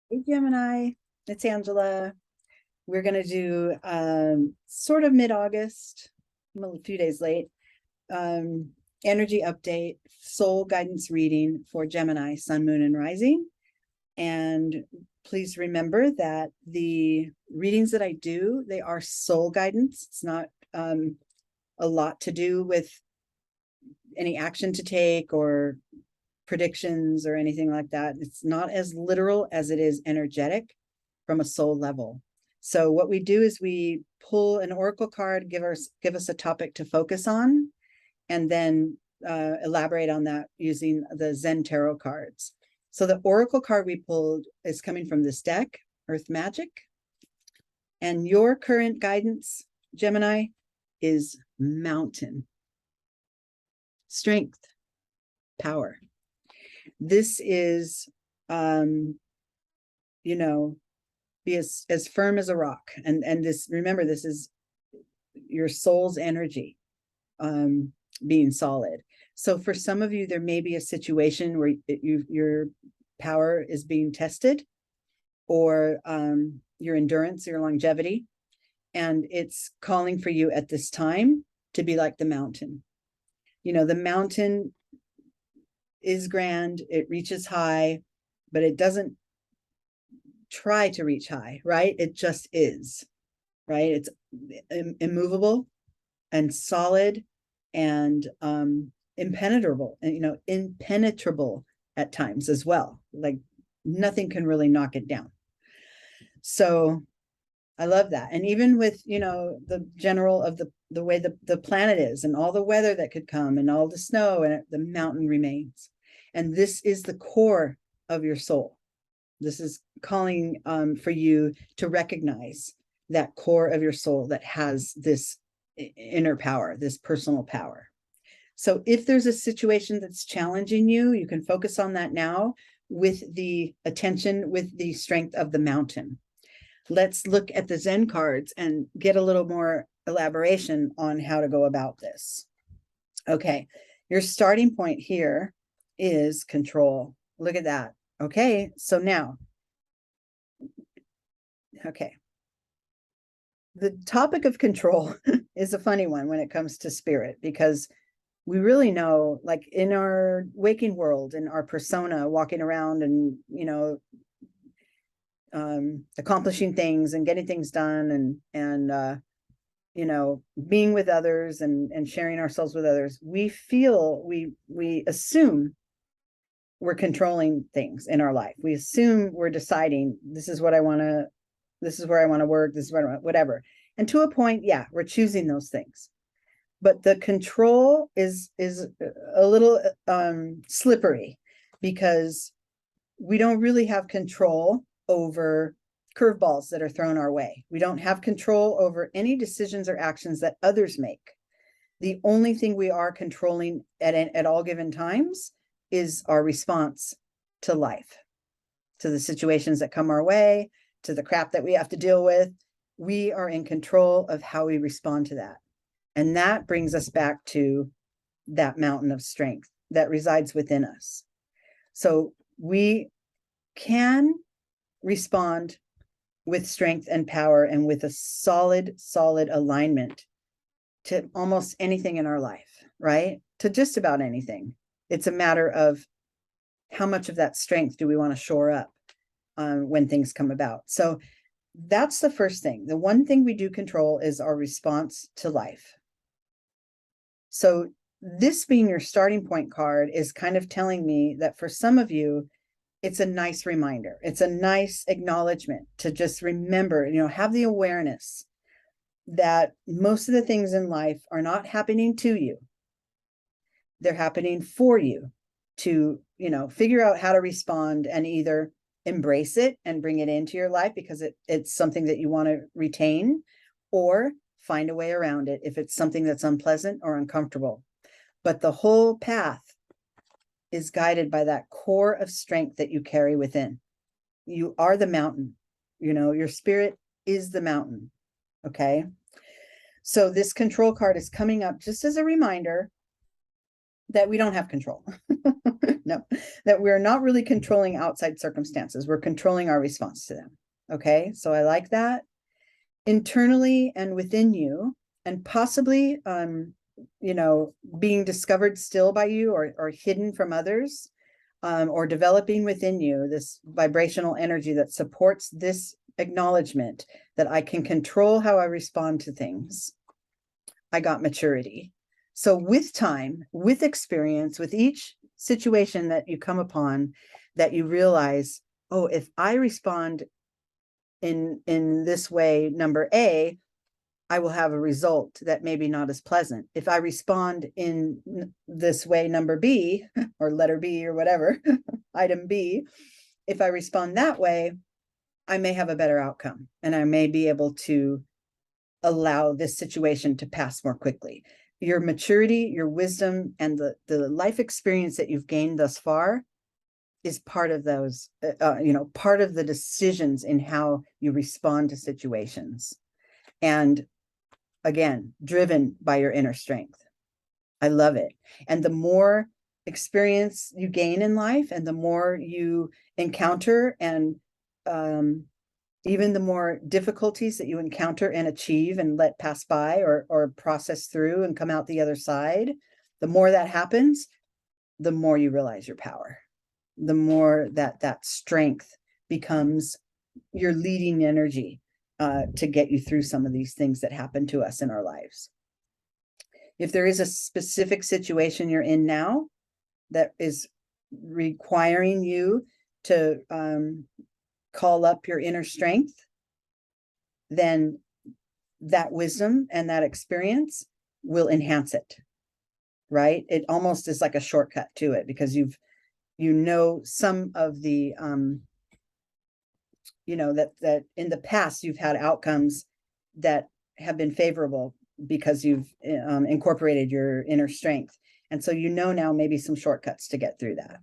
Hey Gemini, it's Angela. We're going to do sort of mid-August, I'm a few days late, um, energy update, soul guidance reading for Gemini, Sun, Moon, and Rising. And please remember that the readings that I do, they are soul guidance. It's not a lot to do with any action to take or predictions or anything like that. It's not as literal as it is energetic from a soul level. So what we do is we pull an oracle card, give us a topic to focus on, and then elaborate on that using the Zen Tarot cards. So the oracle card we pulled is coming from this deck, Earth Magic. And your current guidance, Gemini, is mountain. Strength, power. This is, be as firm as a rock. And this, remember, this is your soul's energy being solid. So for some of you, there may be a situation where your power is being tested, or your endurance, your longevity, and it's calling for you at this time to be like the mountain. The mountain is grand, it reaches high, but it doesn't try to reach high, right? It just is, right? It's immovable and solid and impenetrable, and impenetrable at times as well. Like nothing can really knock it down. So I love that. And even with, the general of the way the planet is and all the weather that could come and all the snow, and the mountain remains. And this is the core of your soul. This is calling for you to recognize that core of your soul that has this inner power, this personal power. So if there's a situation that's challenging you, you can focus on that now with the attention, with the strength of the mountain. Let's look at the Zen cards and get a little more elaboration on how to go about this. Okay, your starting point here is control. Look at that. Okay, so now, the topic of control is a funny one when it comes to spirit, because we really know, like in our waking world, in our persona, walking around and, accomplishing things and getting things done, and being with others and sharing ourselves with others, we assume we're controlling things in our life. We assume we're deciding, this is where I want to work, this is whatever. And to a point, yeah, we're choosing those things. But the control is a little slippery, because we don't really have control over curveballs that are thrown our way. We don't have control over any decisions or actions that others make. The only thing we are controlling at all given times is our response to life, to the situations that come our way, to the crap that we have to deal with. We are in control of how we respond to that. And that brings us back to that mountain of strength that resides within us. So we can respond with strength and power and with a solid alignment to almost anything in our life, right? To just about anything. It's a matter of how much of that strength do we want to shore up when things come about. So that's the first thing. The one thing we do control is our response to life. So this being your starting point card is kind of telling me that for some of you, it's a nice reminder. It's a nice acknowledgement to just remember, have the awareness that most of the things in life are not happening to you. They're happening for you to, figure out how to respond and either embrace it and bring it into your life because it's something that you want to retain, or find a way around it if it's something that's unpleasant or uncomfortable. But the whole path is guided by that core of strength that you carry within. You are the mountain. Your spirit is the mountain. Okay. So this control card is coming up just as a reminder that we don't have control. No, that we're not really controlling outside circumstances. We're controlling our response to them. Okay, so I like that. Internally and within you, and possibly, being discovered still by you, or hidden from others, or developing within you this vibrational energy that supports this acknowledgement that I can control how I respond to things. I got maturity. So with time, with experience, with each situation that you come upon, that you realize, oh, if I respond in this way, number A, I will have a result that maybe not as pleasant. If I respond in this way, number B, or letter B, or whatever, item B, if I respond that way, I may have a better outcome, and I may be able to allow this situation to pass more quickly. Your maturity, your wisdom, and the life experience that you've gained thus far is part of those, part of the decisions in how you respond to situations. And again, driven by your inner strength. I love it. And the more experience you gain in life, and the more you encounter, and even the more difficulties that you encounter and achieve and let pass by, or process through and come out the other side, the more that happens, the more you realize your power, the more that strength becomes your leading energy to get you through some of these things that happen to us in our lives. If there is a specific situation you're in now that is requiring you to call up your inner strength, then that wisdom and that experience will enhance it, right? It almost is like a shortcut to it, because some of the that in the past you've had outcomes that have been favorable because you've incorporated your inner strength. And so now maybe some shortcuts to get through that.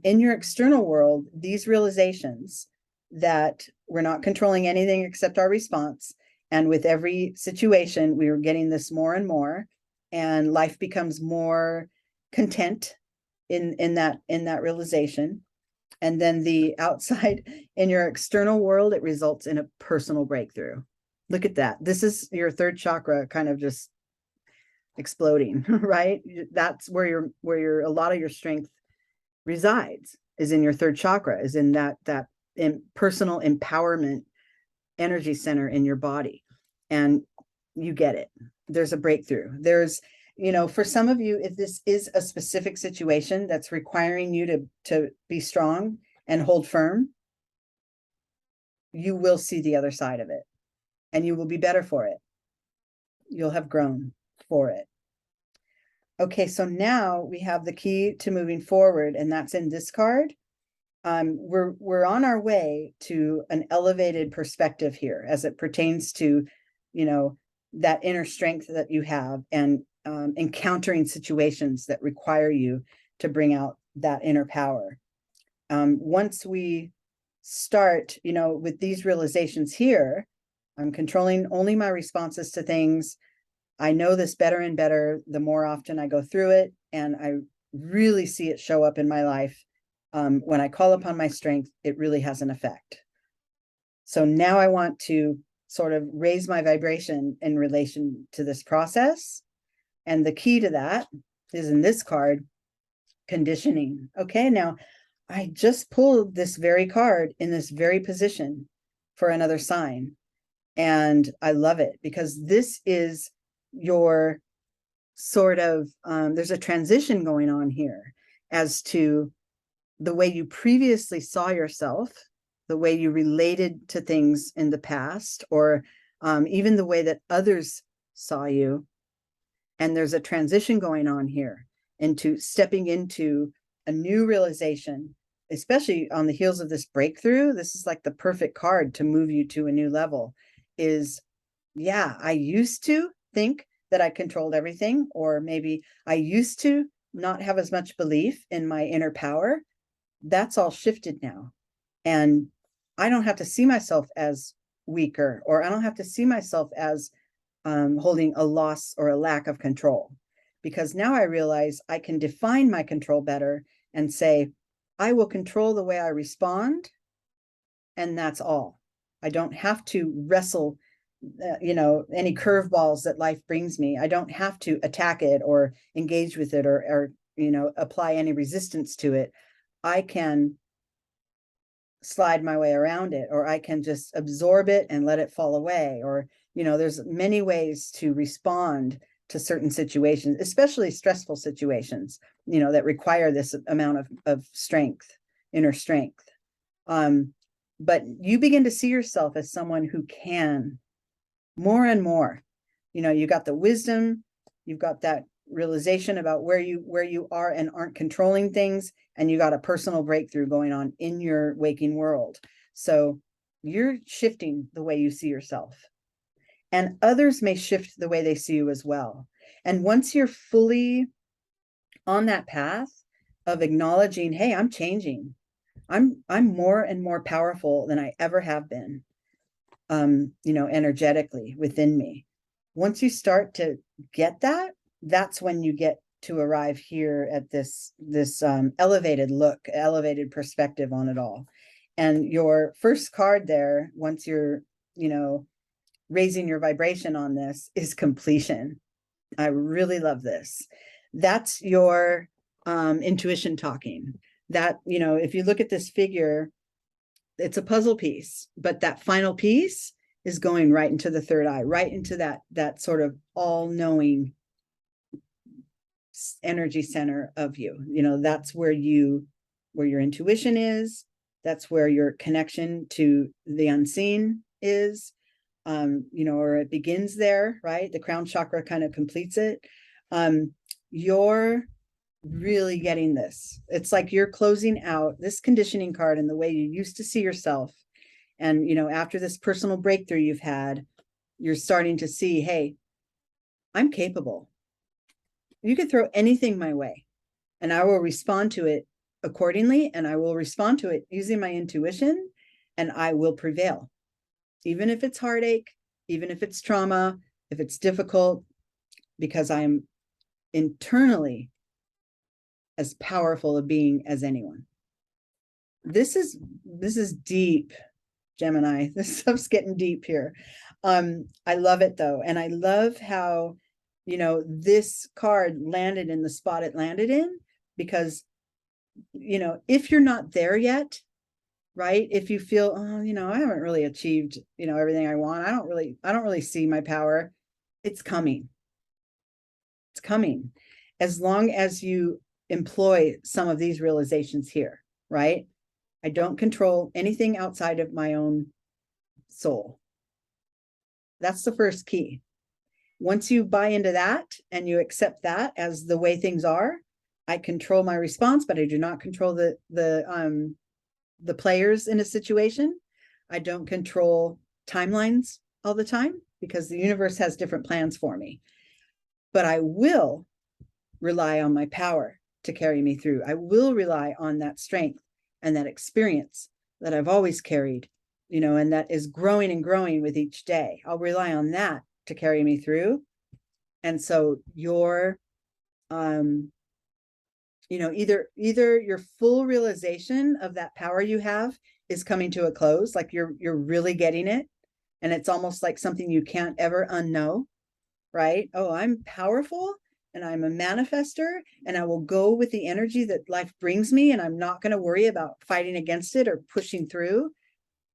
In your external world, these realizations that we're not controlling anything except our response, and with every situation we are getting this more and more, and life becomes more content in that realization. And then the outside, in your external world, it results in a personal breakthrough. Look at that. This is your third chakra kind of just exploding, right? That's where a lot of your strength resides, is in your third chakra, is in that personal empowerment energy center in your body. And you get it. There's a breakthrough. There's, for some of you, if this is a specific situation that's requiring you to be strong and hold firm, you will see the other side of it, and you will be better for it. You'll have grown for it. Okay, so now we have the key to moving forward, and that's in this card. We're on our way to an elevated perspective here as it pertains to, that inner strength that you have, and encountering situations that require you to bring out that inner power. Once we start, with these realizations here, I'm controlling only my responses to things. I know this better and better the more often I go through it, and I really see it show up in my life. When I call upon my strength, it really has an effect. So now I want to sort of raise my vibration in relation to this process. And the key to that is in this card, conditioning. Okay, now I just pulled this very card in this very position for another sign. And I love it, because this is your sort of, there's a transition going on here as to the way you previously saw yourself, the way you related to things in the past, or even the way that others saw you. And there's a transition going on here into stepping into a new realization, especially on the heels of this breakthrough. This is like the perfect card to move you to a new level. I used to think that I controlled everything, or maybe I used to not have as much belief in my inner power. That's all shifted now. And I don't have to see myself as weaker, or I don't have to see myself as holding a loss or a lack of control, because now I realize I can define my control better and say, I will control the way I respond, and that's all. I don't have to wrestle, any curveballs that life brings me. I don't have to attack it or engage with it or apply any resistance to it. I can slide my way around it, or I can just absorb it and let it fall away. Or, there's many ways to respond to certain situations, especially stressful situations, that require this amount of strength, inner strength. But you begin to see yourself as someone who can more and more. You got the wisdom, you've got that realization about where you are and aren't controlling things, and you got a personal breakthrough going on in your waking world. So you're shifting the way you see yourself, and others may shift the way they see you as well. And once you're fully on that path of acknowledging, hey, I'm changing, I'm more and more powerful than I ever have been, energetically within me. Once you start to get that, that's when you get to arrive here at this elevated perspective on it all. And your first card there, once you're, raising your vibration on this, is completion. I really love this. That's your intuition talking. That, if you look at this figure, it's a puzzle piece, but that final piece is going right into the third eye, right into that sort of all-knowing energy center of you. That's where your intuition is. That's where your connection to the unseen is. Or it begins there, right? The crown chakra kind of completes it. You're really getting this. It's like you're closing out this conditioning card in the way you used to see yourself. And, after this personal breakthrough you've had, you're starting to see, hey, I'm capable. You can throw anything my way, and I will respond to it accordingly. And I will respond to it using my intuition, and I will prevail. Even if it's heartache, even if it's trauma, if it's difficult, because I'm internally as powerful a being as anyone. This is deep, Gemini. This stuff's getting deep here. I love it though. And I love how, this card landed in the spot it landed in, because, if you're not there yet, right? If you feel, I haven't really achieved, everything I want. I don't really see my power. It's coming. It's coming. As long as you employ some of these realizations here, right? I don't control anything outside of my own soul. That's the first key. Once you buy into that and you accept that as the way things are, I control my response, but I do not control the players in a situation. I don't control timelines all the time, because the universe has different plans for me. But I will rely on my power to carry me through. I will rely on that strength and that experience that I've always carried, and that is growing and growing with each day. I'll rely on that to carry me through. And so your either your full realization of that power you have is coming to a close, like you're really getting it, and it's almost like something you can't ever unknow, right? Oh, I'm powerful, and I'm a manifester, and I will go with the energy that life brings me, and I'm not going to worry about fighting against it or pushing through,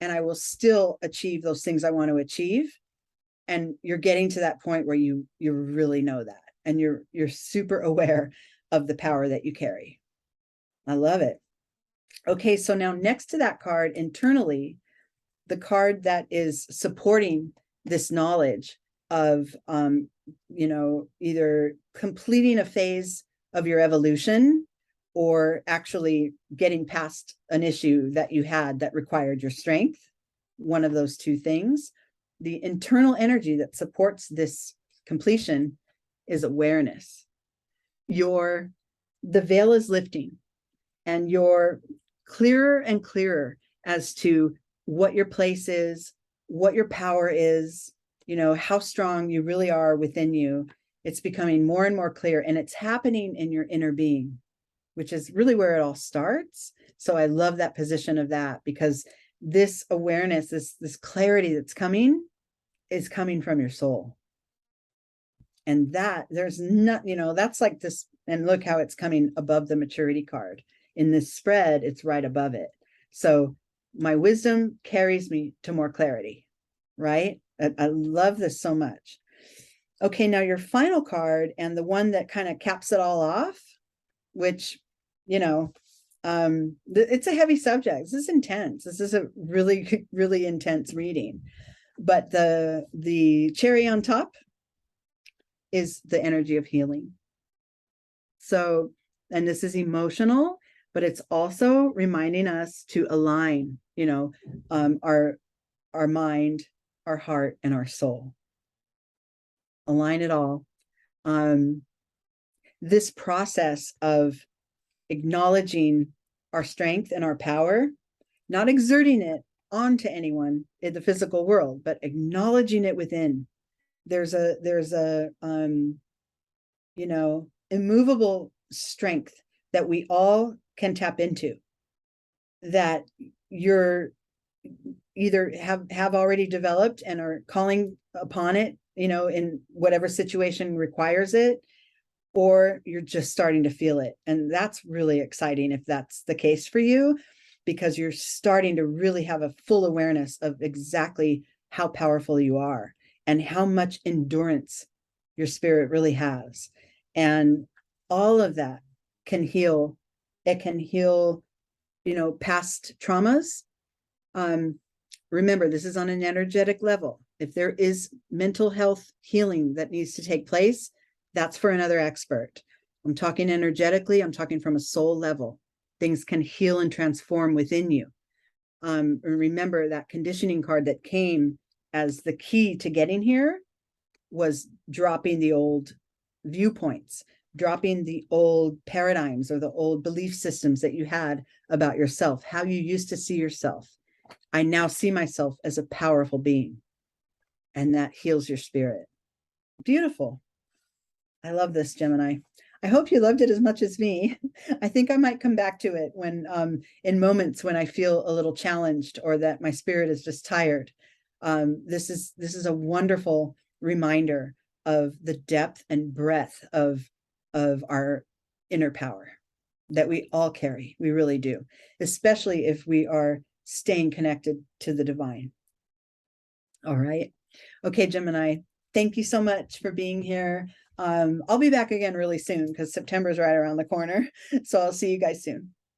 and I will still achieve those things I want to achieve. And you're getting to that point where you really know that, and you're super aware of the power that you carry. I love it. Okay, so now next to that card internally, the card that is supporting this knowledge of either completing a phase of your evolution or actually getting past an issue that you had that required your strength, one of those two things. The internal energy that supports this completion is awareness. The veil is lifting, and you're clearer and clearer as to what your place is, what your power is, how strong you really are within you. It's becoming more and more clear, and it's happening in your inner being, which is really where it all starts. So I love that position of that, because this awareness, this clarity that's coming is coming from your soul. And that there's not, that's like this, and look how it's coming above the maturity card. In this spread, it's right above it. So my wisdom carries me to more clarity, right? I love this so much. Okay, now your final card, and the one that kind of caps it all off, which, it's a heavy subject. This is intense. This is a really, really intense reading. But the cherry on top is the energy of healing. So, and this is emotional, but it's also reminding us to align, our mind, our heart, and our soul. Align it all. This process of acknowledging our strength and our power, not exerting it onto anyone in the physical world, but acknowledging it within. There's a immovable strength that we all can tap into, that you're either have already developed and are calling upon it, in whatever situation requires it, or you're just starting to feel it. And that's really exciting if that's the case for you, because you're starting to really have a full awareness of exactly how powerful you are and how much endurance your spirit really has. And all of that can heal. It can heal, past traumas. Remember, this is on an energetic level. If there is mental health healing that needs to take place, that's for another expert. I'm talking energetically. I'm talking from a soul level. Things can heal and transform within you. Remember that conditioning card that came as the key to getting here was dropping the old viewpoints, dropping the old paradigms or the old belief systems that you had about yourself, how you used to see yourself. I now see myself as a powerful being, and that heals your spirit. Beautiful. I love this, Gemini. I hope you loved it as much as me. I think I might come back to it when, in moments when I feel a little challenged or that my spirit is just tired. This is a wonderful reminder of the depth and breadth of our inner power that we all carry. We really do, especially if we are staying connected to the divine. All right. Okay, Gemini, thank you so much for being here. I'll be back again really soon because September is right around the corner. So I'll see you guys soon.